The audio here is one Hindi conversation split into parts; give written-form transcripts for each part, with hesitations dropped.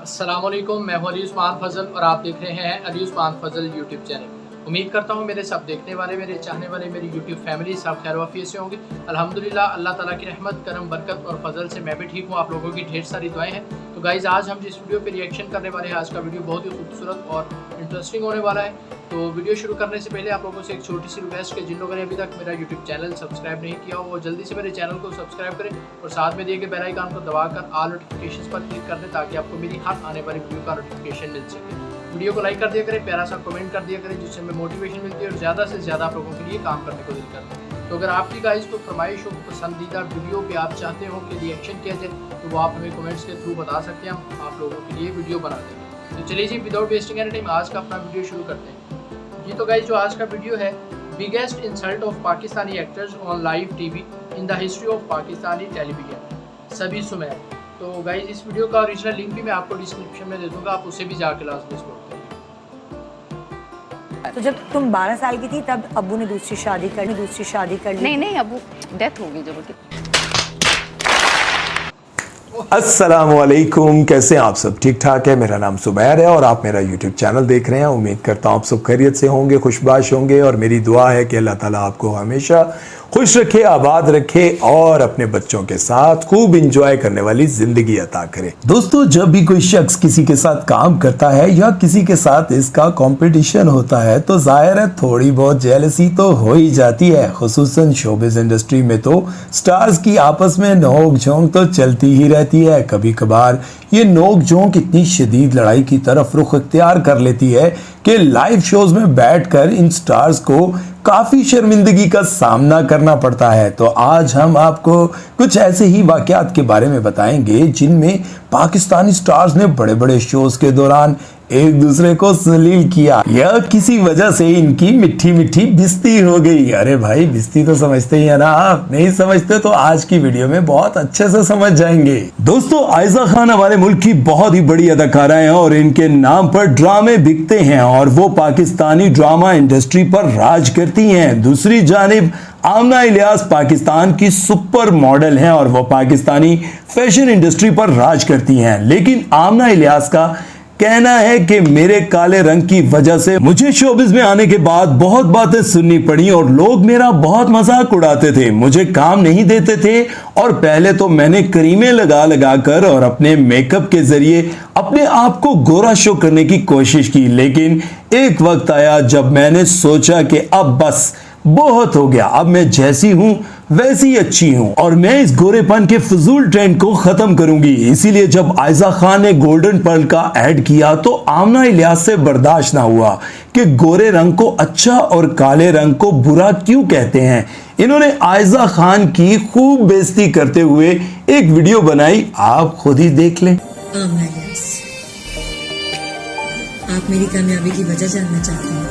अस्सलामुअलैकुम, मैं हूं अली उस्मान फजल और आप देख रहे हैं अली उस्मान फजल यूट्यूब चैनल। उम्मीद करता हूं मेरे सब देखने वाले, मेरे चाहने वाले, मेरी यूट्यूब फैमिली सब खैर वाफियत से होंगे। अल्हम्दुलिल्लाह, अल्लाह ताला की रहमत, करम, बरकत और फजल से मैं भी ठीक हूं। आप लोगों की ढेर सारी दुआएं हैं। तो गाइज़, आज हम जिस वीडियो पे रिएक्शन करने वाले हैं, आज का वीडियो बहुत ही खूबसूरत और इंटरेस्टिंग होने वाला है। तो वीडियो शुरू करने से पहले आप लोगों से एक छोटी सी रिक्वेस्ट है, जिन लोगों ने अभी तक मेरा यूट्यूब चैनल सब्सक्राइब नहीं किया हो वो जल्दी से मेरे चैनल को सब्सक्राइब करें और साथ में दिए गए बेल आइकन को दबाकर ऑल नोटिफिकेशंस पर क्लिक कर दें ताकि आपको मेरी हर आने वाली वीडियो का नोटिफिकेशन मिल सके। वीडियो को लाइक कर दिया करें, प्यारा सा कमेंट कर दिया करें, जिससे हमें मोटिवेशन मिलती है और ज़्यादा से ज़्यादा आप लोगों के लिए काम करने को दिल करता है। तो अगर आपकी गाइस को फरमाइश हो, पसंदीदा वीडियो पे आप चाहते हो कि रिएक्शन किया जाए, तो वो आप हमें कमेंट्स के थ्रू बता सकते हैं, हम आप लोगों के लिए वीडियो बना देंगे। तो चलिए जी, विदाउट वेस्टिंग एनी टाइम आज का अपना वीडियो शुरू करते हैं। जी तो गाइस, जो आज का वीडियो है, biggest insult of Pakistani actors on live TV in the history of Pakistani television, सबी सुमैर। तो गाइस, इस वीडियो का ओरिजिनल लिंक भी मैं आपको डिस्क्रिप्शन में दे दूंगा, आप उसे भी जाकर लाजमी सपोर्ट करें। तो जब तुम 12 साल की थी तब अब्बू ने दूसरी शादी कर ली? नहीं, अब्बू डेथ हो गई जब उनकी। अस्सलामुअलैकुम, कैसे हैं आप सब? ठीक ठाक है। मेरा नाम सुमैर है और आप मेरा यूट्यूब चैनल देख रहे हैं। उम्मीद करता हूँ आप सब खैरियत से होंगे, खुशबाश होंगे और मेरी दुआ है कि अल्लाह ताला आपको हमेशा खुश रखे, आबाद रखे और अपने बच्चों के साथ खूब इंजॉय करने वाली जिंदगी अता करे। दोस्तों, जब भी कोई शख्स किसी के साथ काम करता है या किसी के साथ इसका कंपटीशन होता है तो जाहिर है थोड़ी बहुत जेलसी तो हो ही जाती है। खुसूसन शोबिज इंडस्ट्री में तो स्टार्स की आपस में नोक झोंक तो चलती ही रहती है। कभी कभार ये नोक झोंक इतनी शदीद लड़ाई की तरफ रुख इख्तियार कर लेती है कि लाइव शोज में बैठकर इन स्टार्स को काफी शर्मिंदगी का सामना करना पड़ता है। तो आज हम आपको कुछ ऐसे ही वाकयात के बारे में बताएंगे जिनमें पाकिस्तानी स्टार्स ने बड़े बड़े शोज के दौरान एक दूसरे को जलील किया या किसी वजह से इनकी मिठी मिठी बिस्ती हो गई। अरे भाई, बिस्ती तो समझते ही है ना आप? नहीं समझते तो आज की वीडियो में बहुत अच्छे से समझ जाएंगे। दोस्तों, आयजा खान हमारे मुल्क की बहुत ही बड़ी अदाकारा हैं और इनके नाम पर ड्रामे बिकते हैं और वो पाकिस्तानी ड्रामा इंडस्ट्री पर राज करती हैं। दूसरी जानिब आमना इलियास पाकिस्तान की सुपर मॉडल हैं और वो पाकिस्तानी फैशन इंडस्ट्री पर राज करती हैं। लेकिन आमना इलियास का कहना है कि मेरे काले रंग की वजह से मुझे शोबिज में आने के बाद बहुत बातें सुननी पड़ी और लोग मेरा बहुत मजाक उड़ाते थे, मुझे काम नहीं देते थे और पहले तो मैंने क्रीमें लगा कर और अपने मेकअप के जरिए अपने आप को गोरा शो करने की कोशिश की। लेकिन एक वक्त आया जब मैंने सोचा कि अब बस बहुत हो गया, अब मैं जैसी हूं वैसी अच्छी हूं और मैं इस गोरेपन के फजूल ट्रेंड को खत्म करूंगी। इसीलिए जब आयजा खान ने गोल्डन पर्ल का ऐड किया तो आमना इलियास से बर्दाश्त ना हुआ कि गोरे रंग को अच्छा और काले रंग को बुरा क्यों कहते हैं। इन्होंने आयजा खान की खूब बेइज्जती करते हुए एक वीडियो बनाई, आप खुद ही देख लें। आमना इलियास, आप मेरी कामयाबी की वजह जानना चाहते हैं?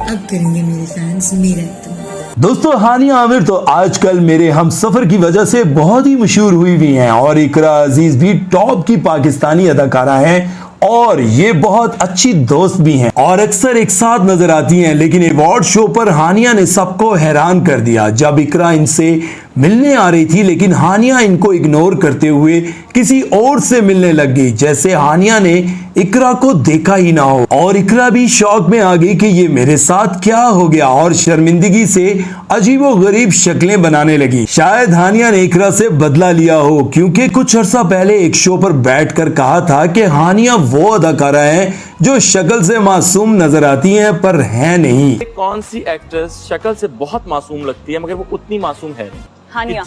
अब करेंगे मेरे फैंस मेरा इत्मीनान। दोस्तों, हानिया आमिर तो आजकल मेरे हम सफर की वजह से बहुत ही मशहूर हुई हुई हैं और इकरा अजीज भी टॉप की पाकिस्तानी अदाकारा हैं और ये बहुत अच्छी दोस्त भी हैं और अक्सर एक साथ नजर आती हैं। लेकिन अवार्ड शो पर हानिया ने सबको हैरान कर दिया जब इकरा इनसे मिलने आ रही थी, लेकिन हानिया इनको इग्नोर करते हुए किसी और से मिलने लग गई, जैसे हानिया ने इकरा को देखा ही ना हो। और इकरा भी शौक में आ गई कि ये मेरे साथ क्या हो गया और शर्मिंदगी से अजीबोगरीब शक्लें बनाने लगी। शायद हानिया ने इकरा से बदला लिया हो, क्योंकि कुछ अर्सा पहले एक शो पर बैठकर कहा था कि हानिया वो अदाकारा है जो शक्ल से मासूम नजर आती हैं पर है नहीं। कौन सी एक्ट्रेस शक्ल से बहुत मासूम लगती है मगर वो उतनी मासूम है नहीं? हानिया।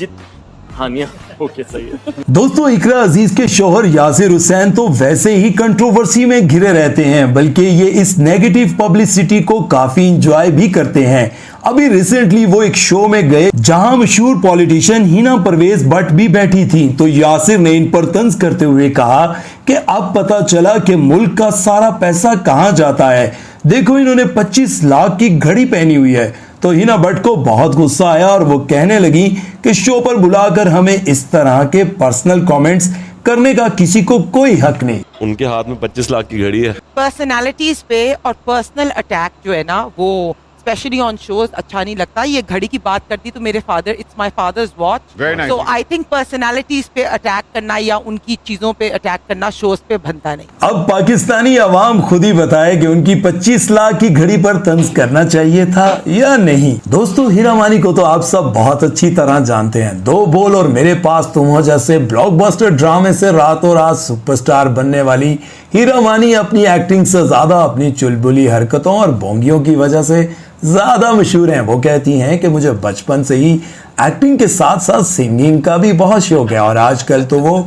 हानिया, ओके, सही है। दोस्तों, इकरा अजीज के शौहर यासिर हुसैन तो वैसे ही कंट्रोवर्सी में घिरे रहते हैं, बल्कि ये इस नेगेटिव पब्लिसिटी को काफी इंजॉय भी करते हैं। अभी रिसेंटली वो एक शो में गए जहां मशहूर पॉलिटिशियन हिना परवेज भट्ट भी बैठी थी, तो यासिर ने इन पर तंज करते हुए कहा कि अब पता चला कि मुल्क का सारा पैसा कहां जाता है। देखो, इन्होंने 25 लाख की घड़ी पहनी हुई है। तो हिना भट्ट को बहुत गुस्सा आया और वो कहने लगी कि शो पर बुलाकर हमें इस तरह के पर्सनल कमेंट्स करने का किसी को कोई हक नहीं। उनके हाथ में 25 लाख की घड़ी है। पर्सनालिटीज पे और पर्सनल अटैक जो है ना, वो स्पेशली ऑन शोज अच्छा नहीं लगता। ये घड़ी की बात करती तो मेरे father, it's my father's watch, तो आई थिंक पर्सनालिटीज पे अटैक करना या उनकी चीजों पे अटैक करना शोज पे बनता नहीं। अब पाकिस्तानी अवाम खुद ही बताए कि उनकी 25 लाख की घड़ी पर तंज करना चाहिए था या नहीं। दोस्तों, हीरा मानी को तो आप सब बहुत अच्छी तरह जानते हैं। दो बोल और मेरे पास तुम हो जैसे ब्लॉकबस्टर ड्रामे से रातों रात सुपरस्टार बनने वाली हीरा मानी अपनी एक्टिंग से ज्यादा अपनी चुलबुली हरकतों और बोंगियों की वजह से ज्यादा मशहूर हैं। वो कहती हैं कि मुझे बचपन से ही एक्टिंग के साथ साथ सिंगिंग का भी बहुत शौक है और आजकल तो वो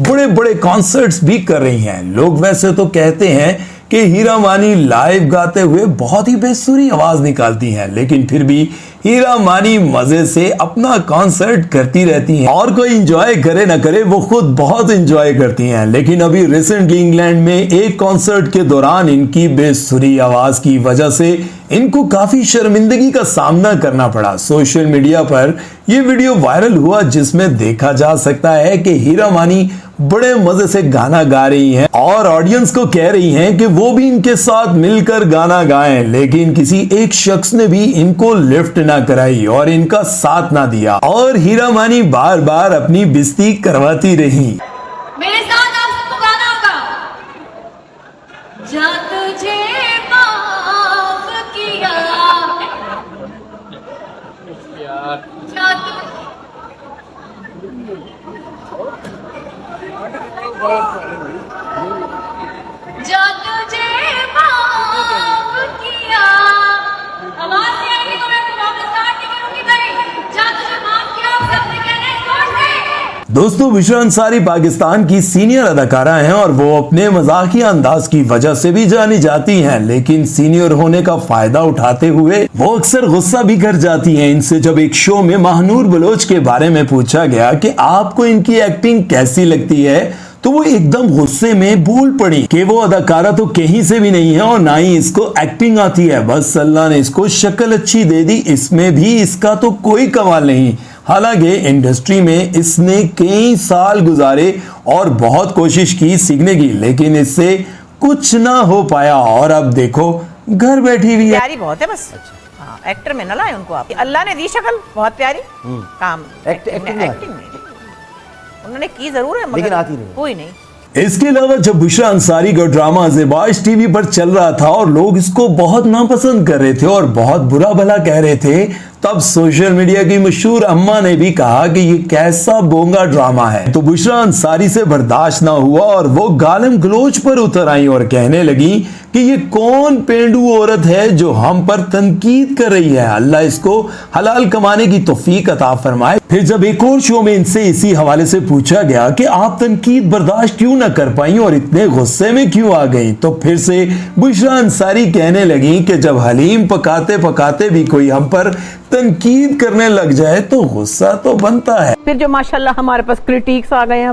बड़े बड़े कॉन्सर्ट्स भी कर रही हैं। लोग वैसे तो कहते हैं कि हीरा मानी लाइव गाते हुए बहुत ही बेसुरी आवाज निकालती हैं, लेकिन फिर भी हीरा मानी मजे से अपना कॉन्सर्ट करती रहती हैं और कोई एंजॉय करे ना करे वो खुद बहुत एंजॉय करती हैं। लेकिन अभी रिसेंटली इंग्लैंड में एक कॉन्सर्ट के दौरान इनकी बेसुरी आवाज की वजह से इनको काफी शर्मिंदगी का सामना करना पड़ा। सोशल मीडिया पर यह वीडियो वायरल हुआ जिसमें देखा जा सकता है कि हीरा मानी बड़े मजे से गाना गा रही हैं और ऑडियंस को कह रही हैं कि वो भी इनके साथ मिलकर गाना गाएं, लेकिन किसी एक शख्स ने भी इनको लिफ्ट ना कराई और इनका साथ ना दिया और हीरा मानी बार बार अपनी बेइज्जती करवाती रही। मेरे साथ आप सबको गाना होगा। जा तुझे माफ किया, जा तुझे माफ किया। आवाज नहीं आएगी तो मैं प्रॉब्लम स्टार्ट नहीं करूंगी भाई। जा तुझे माफ किया, आप सबने कहना है जोर से। दोस्तों, बुशरा अंसारी पाकिस्तान की सीनियर अदाकारा हैं और वो अपने मजाकिया अंदाज की वजह से भी जानी जाती हैं, लेकिन सीनियर होने का फायदा उठाते हुए वो अक्सर गुस्सा भी कर जाती हैं। इनसे जब एक शो में महानूर बलोच के बारे में पूछा गया कि आपको इनकी एक्टिंग कैसी लगती है, तो वो एकदम गुस्से में बोल पड़ी कि वो अदाकारा तो कहीं से भी नहीं है और ना ही इसको एक्टिंग आती है, बस अल्लाह ने इसको शक्ल अच्छी दे दी, इसमें भी इसका तो कोई कमाल नहीं। हालांकि इंडस्ट्री में इसने कई साल गुजारे और बहुत कोशिश की सीखने की, लेकिन इससे कुछ ना हो पाया और अब देखो घर बैठी हुई है। प्यारी बहुत है बस। हाँ, एक्टर में न लाए उनको आप। अल्लाह ने दी शक्ल बहुत प्यारी, काम एक्टिंग में उन्होंने की जरूर है मगर आती नहीं, कोई नहीं। इसके अलावा जब बुशरा अंसारी का ड्रामा ज़ेबाश टीवी पर चल रहा था और लोग इसको बहुत नापसंद कर रहे थे और बहुत बुरा भला कह रहे थे, तब सोशल मीडिया की मशहूर अम्मा ने भी कहा कि ये कैसा बोंगा ड्रामा है। तो बुशरा अंसारी से बर्दाश्त ना हुआ और वो गालम गलोच पर उतर आई और कहने लगी कि ये कौन पेंडू औरत है जो हम पर तनकीद कर रही है, अल्लाह इसको हलाल कमाने की तौफीक अता फरमाए। फिर जब एक और शो में इनसे इसी हवाले से पूछा गया कि आप तनकीद बर्दाश्त क्यों ना कर पाई और इतने गुस्से में क्यों आ गई, तो फिर से बुशरा अंसारी कहने लगी कि जब हलीम पकाते पकाते भी कोई हम पर तनकीद करने लग जाए तो गुस्सा तो बनता है। फिर जो माशाल्लाह हमारे पास क्रिटिक्स आ गए हैं,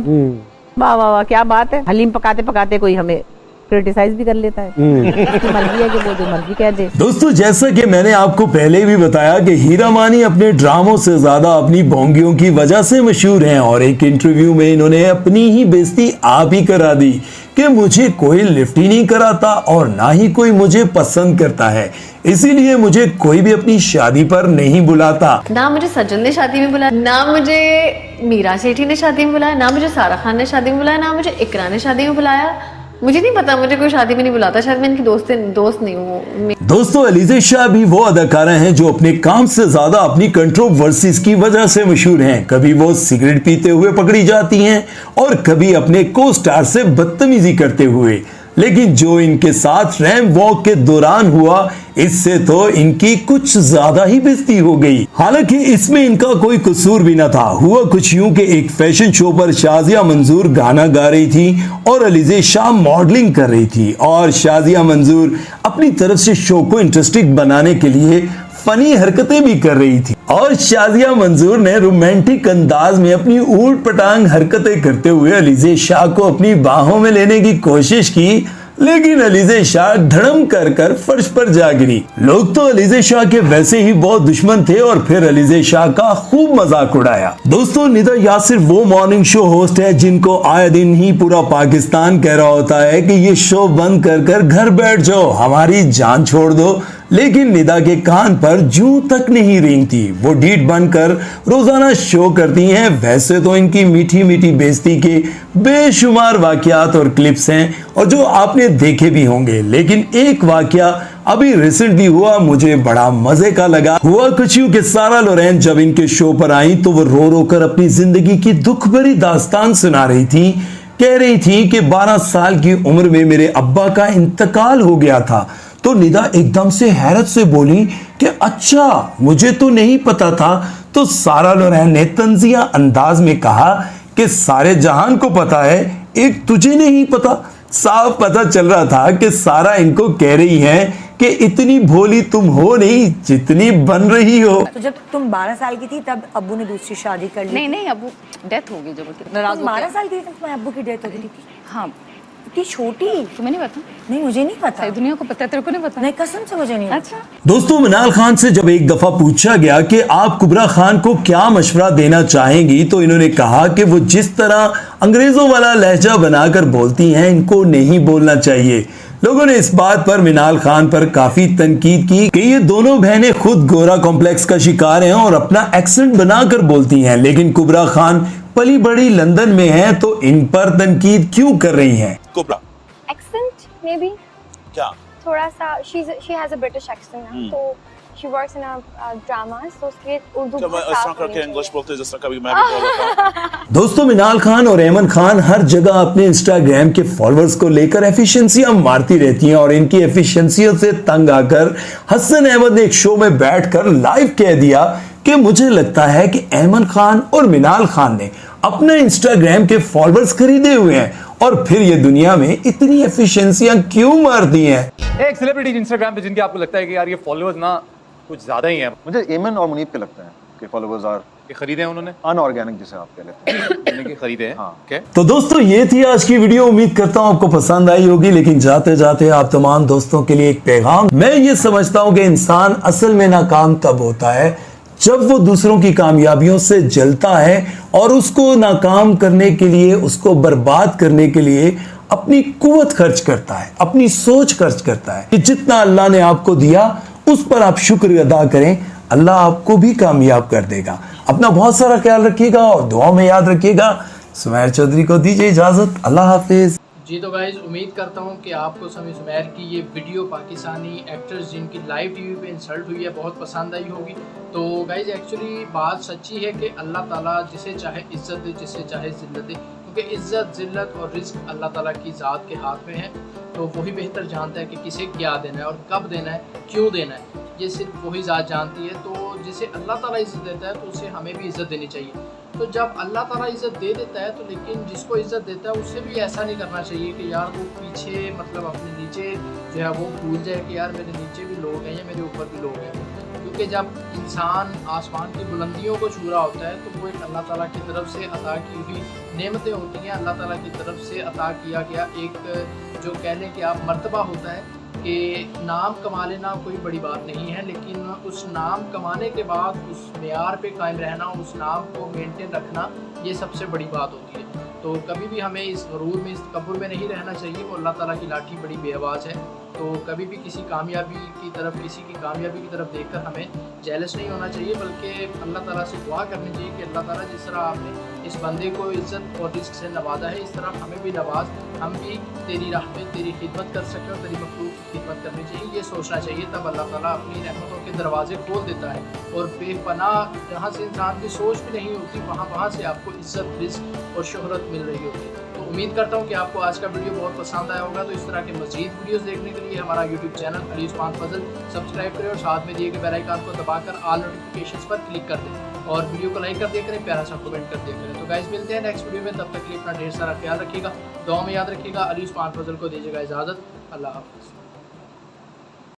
वाह वाह वाह क्या बात है। हलीम पकाते पकाते कोई हमें क्रिटिसाइज भी कर लेता है, उसकी मर्जी है कि वो जो मर्जी कह दे। दोस्तों, जैसा कि मैंने आपको पहले भी बताया कि हीरा मानी अपने ड्रामों से ज्यादा अपनी बोंगियों की वजह से मशहूर हैं और एक इंटरव्यू में इन्होंने अपनी ही बेइज्जती आप ही करा दी कि मुझे कोई लिफ्ट ही नहीं कराता और ना ही कोई मुझे पसंद करता है, इसीलिए मुझे कोई भी अपनी शादी पर नहीं बुलाता। ना मुझे सज्जन ने शादी में बुलाया, ना मुझे मीरा सेठी ने शादी में बुलाया, ना मुझे सारा खान ने शादी में बुलाया, ना मुझे इकरा ने शादी में बुलाया। मुझे नहीं पता, मुझे कोई शादी में नहीं बुलाता, शायद मैं इनकी दोस्त नहीं हूँ। दोस्तों, अलीज़ा शाह भी वो अदाकारा हैं जो अपने काम से ज्यादा अपनी कंट्रोवर्सीज की वजह से मशहूर हैं। कभी वो सिगरेट पीते हुए पकड़ी जाती हैं और कभी अपने को स्टार से बदतमीजी करते हुए, लेकिन जो इनके साथ रैंप वॉक के दौरान हुआ इससे तो इनकी कुछ ज्यादा ही बेइज्जती हो गई। हालांकि इसमें इनका कोई कसूर भी न था। हुआ कुछ यूं कि एक फैशन शो पर शाजिया मंजूर गाना गा रही थी और अलीज़ा शाह मॉडलिंग कर रही थी और शाजिया मंजूर अपनी तरफ से शो को इंटरेस्टिंग बनाने के लिए फनी हरकतें भी कर रही थी और शाजिया मंजूर ने रोमांटिक अंदाज में अपनी ऊट पटांग हरकतें करते हुए अलीज़ा शाह को अपनी बाहों में लेने की कोशिश की, लेकिन अलीज़ा शाह धड़म कर फर्श पर जा गिरी। लोग तो अलीज़ा शाह के वैसे ही बहुत दुश्मन थे और फिर अलीज़ा शाह का खूब मजाक उड़ाया। दोस्तों, निदा यासिर वो मॉर्निंग शो होस्ट है जिनको आए दिन ही पूरा पाकिस्तान कह रहा होता है कि ये शो बंद कर घर बैठ जाओ, हमारी जान छोड़ दो, लेकिन निदा के कान पर जूं तक नहीं रेंगती। वो ढीठ बनकर रोजाना शो करती हैं। वैसे तो इनकी मीठी मीठी बेइज्जती के बेशुमार वाकयात और क्लिप्स हैं और जो आपने देखे भी होंगे, लेकिन एक वाकया अभी रिसेंटली हुआ, मुझे बड़ा मजे का लगा। हुआ कुछ यूं कि सारा लोरेन जब इनके शो पर आई तो वो रो रो कर अपनी जिंदगी की दुख भरी दास्तान सुना रही थी। कह रही थी कि 12 साल की उम्र में मेरे अब्बा का इंतकाल हो गया था। तो निदा एकदम से हैरत से बोली कि अच्छा, मुझे तो नहीं पता था। तो सारा लोरेन ने तंजिया अंदाज में कहा कि सारे जहान को पता है, एक तुझे नहीं पता। साफ पता चल रहा था कि सारा इनको कह रही है कि इतनी भोली तुम हो नहीं जितनी बन रही हो। तो जब तुम 12 साल की थी तब अब्बू ने दूसरी शादी कर ली? नहीं नहीं, अब डेथ हो गई जब नाराज हो 12 गया। साल की थी तब तुम्हारे अब्बू की डेथ हो गई थी? हाँ, इतनी छोटी? तुम्हें नहीं पता? नहीं, मुझे नहीं पता। सारी दुनिया को पता है, तेरे को नहीं पता? नहीं, कसम से मुझे नहीं पता। अच्छा, दोस्तों, मिनाल खान से जब एक दफा पूछा गया कि आप कुबरा खान को क्या मशवरा देना चाहेंगी, तो इन्होंने कहा कि वो जिस तरह अंग्रेजों वाला लहजा बनाकर बोलती हैं, इनको नहीं बोलना चाहिए। लोगों ने इस बात पर मिनाल खान पर काफी तनकीद की कि ये दोनों बहनें खुद गोरा कॉम्प्लेक्स का शिकार हैं और अपना एक्सेंट बनाकर बोलती हैं, लेकिन कुबरा खान पली बड़ी लंदन में हैं, तो इन पर तनकीद क्यों कर रही हैं? कुबरा Accent, maybe. क्या? थोड़ा सा she has a British accent ना, तो she works in a dramas, तो उसके लिए उर्दू जब बहुत इस तरह साफ होनी करके इंग्लिश चाहिए। बोलते हैं जिस तरह कभी मैं भी बोल रहा हूँ। दोस्तों, मिनाल खान और ऐमन खान हर जगह अपने इंस्टाग्राम के फॉलोअर्स को लेकर एफिशिएंसियां मारती रहती हैं और इनकी एफिशिएंसियों से तंग आकर हसन अहमद ने एक शो में बैठकर लाइव कह दिया कि मुझे लगता है कि ऐमन खान और मिनाल खान ने अपने इंस्टाग्राम के फॉलोअर्स खरीदे हुए हैं और फिर ये दुनिया में इतनी एफिशिएंसियां क्यों मारती हैं? एक सेलिब्रिटी इंस्टाग्राम पे जिनके आपको लगता है कि यार ये फॉलोअर्स ना कुछ ज्यादा ही हैं। मुझे एमन और मुनीब के लगता है कि फॉलोअर्स आर ये खरीदे हैं उन्होंने, अनऑर्गेनिक जिसे आप कह लेते हैं। उन्होंने के खरीदे हैं। हाँ। क्या? तो दोस्तों, ये थी आज की वीडियो। उम्मीद करता हूं आपको पसंद आई होगी, लेकिन जाते जाते आप तमाम दोस्तों के लिए एक पैगाम। मैं ये समझता हूं कि इंसान असल में नाकाम तब होता है जब वो दूसरों की कामयाबियों से जलता है और उसको नाकाम करने के लिए, उसको बर्बाद करने के लिए अपनी कुव्वत खर्च करता है, अपनी सोच खर्च करता है कि जितना अल्लाह ने आपको दिया उस पर आप शुक्र अदा करें, अल्लाह आपको भी कामयाब कर देगा। अपना बहुत सारा ख्याल रखिएगा और दुआ में याद रखिएगा। सुमैर चौधरी को दीजिए इजाजत। अल्लाह हाफिज। जी तो गाइज़, उम्मीद करता हूँ कि आपको समी सुमैर की ये वीडियो पाकिस्तानी एक्टर्स जिनकी लाइव टीवी पे इंसल्ट हुई है बहुत पसंद आई होगी। तो गाइज़, एक्चुअली बात सच्ची है कि अल्लाह ताला जिसे चाहे इज़्ज़त दे, जिसे चाहे ज़िल्लत दे, क्योंकि इज़्ज़त, ज़िल्लत और रिज़्क अल्लाह ताला की ज़ात के हाथ में है। तो वही बेहतर जानता है कि किसे क्या देना है और कब देना है, क्यों देना है, ये सिर्फ वही ज़ात जानती है। तो जिसे अल्लाह ताला इज़्ज़त देता है तो उसे हमें भी इज़्ज़त देनी चाहिए। तो जब अल्लाह ताला इज़्ज़त दे देता है तो लेकिन जिसको इज़्ज़त देता है उससे भी ऐसा नहीं करना चाहिए कि यार वो पीछे मतलब अपने नीचे जो है वो भूल जाए कि यार मेरे नीचे भी लोग हैं या मेरे ऊपर भी लोग हैं। क्योंकि जब इंसान आसमान की बुलंदियों को छू रहा होता है तो वो एक अल्लाह ताला की तरफ से अता की हुई नेमतें होती हैं। अल्लाह ताला की तरफ से अता किया गया एक जो कह लें कि आप मर्तबा होता है कि नाम कमा लेना कोई बड़ी बात नहीं है, लेकिन उस नाम कमाने के बाद उस मेयार पे कायम रहना, उस नाम को मेंटेन रखना, ये सबसे बड़ी बात होती है। तो कभी भी हमें इस गरूर में, इस तकब्बुर में नहीं रहना चाहिए। वो अल्लाह ताला की लाठी बड़ी बेआवाज़ है। तो कभी भी किसी कामयाबी की तरफ, किसी की कामयाबी की तरफ देखकर हमें जेलस नहीं होना चाहिए, बल्कि अल्लाह ताला से दुआ करनी चाहिए कि अल्लाह ताला जिस तरह आपने इस बंदे को इज़्ज़त और रिज़्क से नवाजा है, इस तरह हमें भी नवाज, हम भी तेरी राह पे तेरी खिदमत कर सकें और तेरी मखलूक की खिदमत करनी चाहिए, ये सोचना चाहिए। तब अल्लाह ताला अपनी रहमतों के दरवाजे खोल देता है और बेपनाह जहाँ से इंसान की सोच भी नहीं होती वहाँ से आपको इज़्ज़त, रिज़्क और शोहरत मिल रही होती है। तो उम्मीद करता हूँ कि आपको आज का वीडियो बहुत पसंद आया होगा। तो इस तरह के मज़ीद वीडियोस देखने के लिए हमारा यूट्यूब चैनल अली उस्मान फजल सब्सक्राइब करें और साथ में दिए गए बेल आइकन को दबाकर ऑल नोटिफिकेशंस पर क्लिक कर दें और वीडियो को लाइक कर दिया करें, प्यारा सा कमेंट कर दिया करें। तो गाइस, मिलते हैं नेक्स्ट वीडियो में, तब तक के लिए अपना ढेर सारा ख्याल रखिएगा, दुआ में याद रखिएगा। अली उस्मान फजल को दीजिएगा इजाज़त। अल्लाह हाफ़िज़।